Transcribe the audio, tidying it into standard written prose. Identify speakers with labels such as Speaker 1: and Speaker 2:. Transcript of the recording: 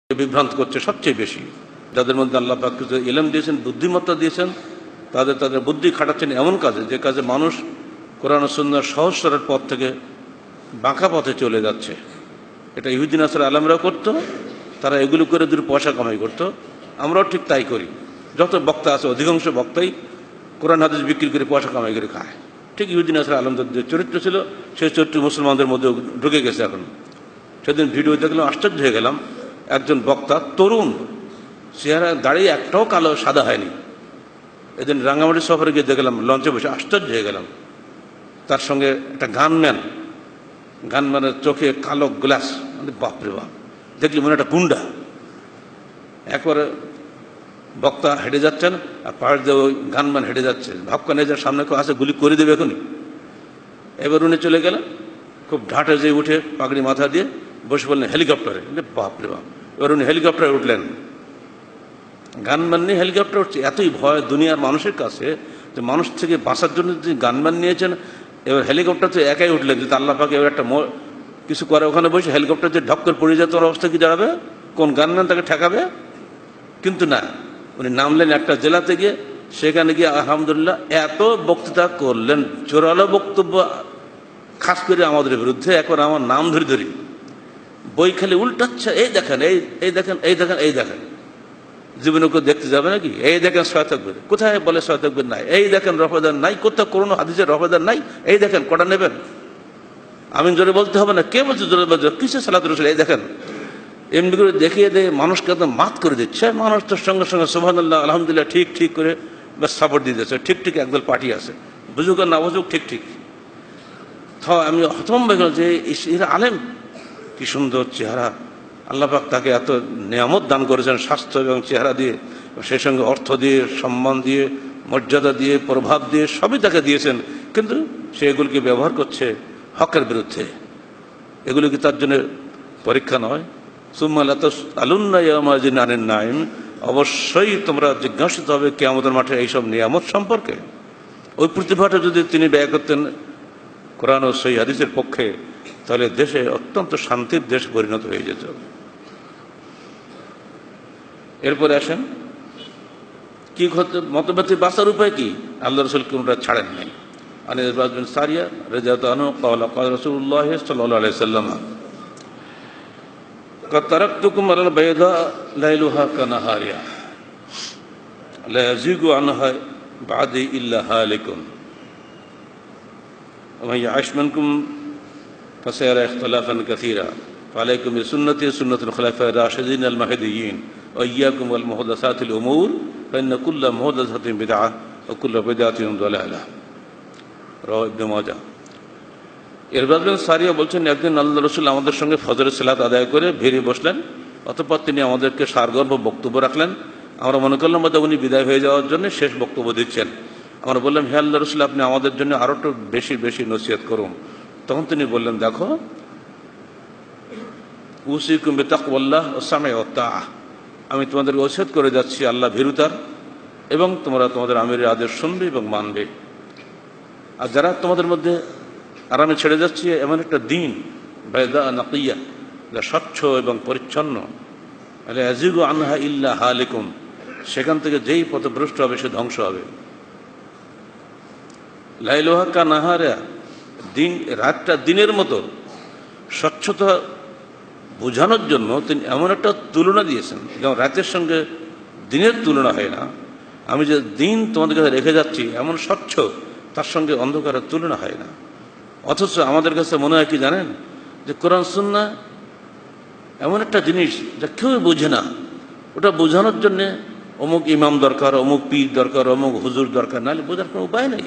Speaker 1: বিভ্রান্ত করছে সবচেয়ে বেশি। যাদের মধ্যে আল্লাহ পাক কিছু ইলম দিয়েছেন, বুদ্ধিমত্তা দিয়েছেন, তাদের বুদ্ধি খাটাচ্ছেন এমন কাজে, যে কাজে মানুষ কোরআন ও সুন্নাহর সহজ সরল পথ থেকে বাঁকা পথে চলে যাচ্ছে। এটা ইহুদি নাসারা আলেমরাও করতো, তারা এগুলো করে দুটো পয়সা কামাই করতো। আমরাও ঠিক তাই করি। যত বক্তা আছে অধিকাংশ বক্তাই কোরআন হাদিস বিক্রি করে পয়সা কামাই করে খায়। ঠিক ইহুদি নাসারা আলেমদের যে চরিত্র ছিল, সেই চরিত্র মুসলমানদের মধ্যে ঢুকে গেছে এখন। সেদিন ভিডিও দেখলাম, আশ্চর্য হয়ে গেলাম। একজন বক্তা তরুণ, চেহারা দাঁড়িয়ে একটাও কালো সাদা হয়নি। এদিন রাঙ্গামাটি সফরে গিয়ে দেখলাম, লঞ্চে বসে আশ্চর্য হয়ে গেলাম। তার সঙ্গে একটা গানম্যানের চোখে কালো গ্লাস, মানে বাপরে বাপ, দেখলি মনে একটা গুন্ডা। একবারে বক্তা হেঁটে যাচ্ছেন আর পাহাড় দিয়ে ওই গানম্যান হেঁটে যাচ্ছে, ভাবকানে যার সামনে কেউ আসে গুলি করে দেবে এখনই। এবার উনি চলে গেলেন, খুব ঢাটে যেয়ে উঠে পাগড়ি মাথা দিয়ে বসে বললেন হেলিকপ্টারে। বাপরে বাপ, এবার উনি হেলিকপ্টারে উঠলেন। গানম্যান নিয়ে হেলিকপ্টার উঠছে, এতই ভয় দুনিয়ার মানুষের কাছে যে মানুষ থেকে বাঁচার জন্য যে গানম্যান নিয়েছেন। এবার হেলিকপ্টার তো একাই উঠলেন, যদি আল্লাহ পাক এবার একটা কিছু করে ওখানে বসে হেলিকপ্টার যে ঢক্কর পড়ে যায়, তোর অবস্থা কি দাঁড়াবে? কোন গানম্যান তাকে ঠেকাবে? কিন্তু না, উনি নামলেন একটা জেলাতে গিয়ে, সেখানে গিয়ে আলহামদুলিল্লাহ এত বক্তৃতা করলেন, জোরালো বক্তব্য, খাস করে আমাদের বিরুদ্ধে। একবার আমার নাম ধরে ধরি বই খালি উল্টাচ্ছে, এই দেখেন, এই দেখেন, এই দেখেন, এই দেখেন। জীবনে কেউ দেখতে যাবে নাকি? এই দেখেন সয়তাকবীর, কোথায় বলে সয়তাকবীর নাই? এই দেখেন রফেদার নাই, কোথাও কোনো হাদিসের রফেদার নাই। এই দেখেন, কটা নেবেন? আমি জোরে বলতে হবে না, কে বলছে জোরে বলছে? কিসে সালাতুর রাসূল? এই দেখেন। এমনি করে দেখিয়ে দিয়ে মানুষকে একদম মাত করে দিচ্ছে। মানুষ তোর সঙ্গে সঙ্গে সুবহানাল্লাহ আলহামদুলিল্লাহ ঠিক ঠিক করে ব্যাস সাপোর্ট দিয়ে দিচ্ছে। ঠিক ঠিক একদল পার্টি আছে, বুঝুক আর না বুঝুক, ঠিক ঠিক। আমি হতভম্ব হয়ে গেলাম যে এরা আলেম, কি সুন্দর চেহারা। আল্লাহ পাক তাকে এত নিয়ামত দান করেছেন, স্বাস্থ্য এবং চেহারা দিয়ে, সেই সঙ্গে অর্থ দিয়ে, সম্মান দিয়ে, মর্যাদা দিয়ে, প্রভাব দিয়ে, সবই তাকে দিয়েছেন। কিন্তু সে এগুলিকে ব্যবহার করছে হকের বিরুদ্ধে। এগুলি কি তার জন্য পরীক্ষা নয়? সুম্মা লাতুসআলুন্না ইয়াওমাইযিন আনিন নাঈম, অবশ্যই তোমরা জিজ্ঞাসিত হবে কিয়ামতের মাঠে এইসব নিয়ামত সম্পর্কে। ওই প্রতিভাটা যদি তিনি ব্যয় করতেন কোরআন ও সহিহ হাদিসের পক্ষে, তাহলে দেশে অত্যন্ত শান্তির দেশ পরিণত হয়ে যেত। এরপরে আসেন, কি মতভেদে বাঁচার উপায় কি? আল্লাহ রাসূল কোনটা ছাড়েন নাই। আনিস বিন সারিয়া রাদিয়াল্লাহু আনহু ক্বালা ক্বালা রাসূলুল্লাহ সাল্লাল্লাহু আলাইহি ওয়াসাল্লাম قد تركتكم على البيضاء ليلها كنهارها لا يزيغ عنها بعدي إلا هالك ومن يعش منكم فسيرى اختلافا كثيرا فعليكم بسنتي وسنة الخلفاء الراشدين المهديين وإياكم والمحدثات الأمور فإن كل محدثة بدعة وكل بدعة ضلالة رواه ابن ماجه। ইরবাদ বিন সারিয়া বলছেন, একদিন আল্লাহ রাসূল আমাদের সঙ্গে ফজরের সালাত আদায় করে ভিড়ে বসলেন। অতঃপর তিনি আমাদেরকে সারগর্ভ বক্তব্য রাখলেন। আমরা মনে করলাম বোধহয় উনি বিদায় হয়ে যাওয়ার জন্য শেষ বক্তব্য দিচ্ছেন। আমরা বললাম, হে আল্লাহ রাসূল, আপনি আমাদের জন্য আরো একটু বেশি বেশি নসিহত করুন। তখন তিনি বললেন, দেখো, উসিকুম বিতাকওয়াল্লাহ ওয়াস সামঈ ওয়াত তাআহ, আমি তোমাদের ওসিয়ত করে যাচ্ছি আল্লাহ ভীরুতার, এবং তোমরা তোমাদের আমিরের আদেশ শুনবে এবং মানবে। আর যারা তোমাদের মধ্যে আরামে ছেড়ে যাচ্ছে এমন একটা দিন, বাইদা নাকিয়া, যা স্বচ্ছ এবং পরিচ্ছন্ন, লা ইয়াজিগু আনহা ইল্লা হালিকুন, সেখান থেকে যেই পথভ্রষ্ট হবে সে ধ্বংস হবে। লাইলুহা কানাহারা, দিন রাতটা দিনের মতো। স্বচ্ছতা বোঝানোর জন্য তিনি এমন একটা তুলনা দিয়েছেন, যেমন রাতের সঙ্গে দিনের তুলনা হয় না। আমি যে দিন তোমাদের কাছে রেখে যাচ্ছি এমন স্বচ্ছ, তার সঙ্গে অন্ধকারের তুলনা হয় না। অথচ আমাদের কাছে মনে হয় কি জানেন, যে কোরআন সুন্নাহ এমন একটা জিনিস যা কেউ বোঝে না। ওটা বোঝানোর জন্যে অমুক ইমাম দরকার, অমুক পীর দরকার, অমুক হুজুর দরকার, নাহলে বোঝার কোনো উপায় নেই।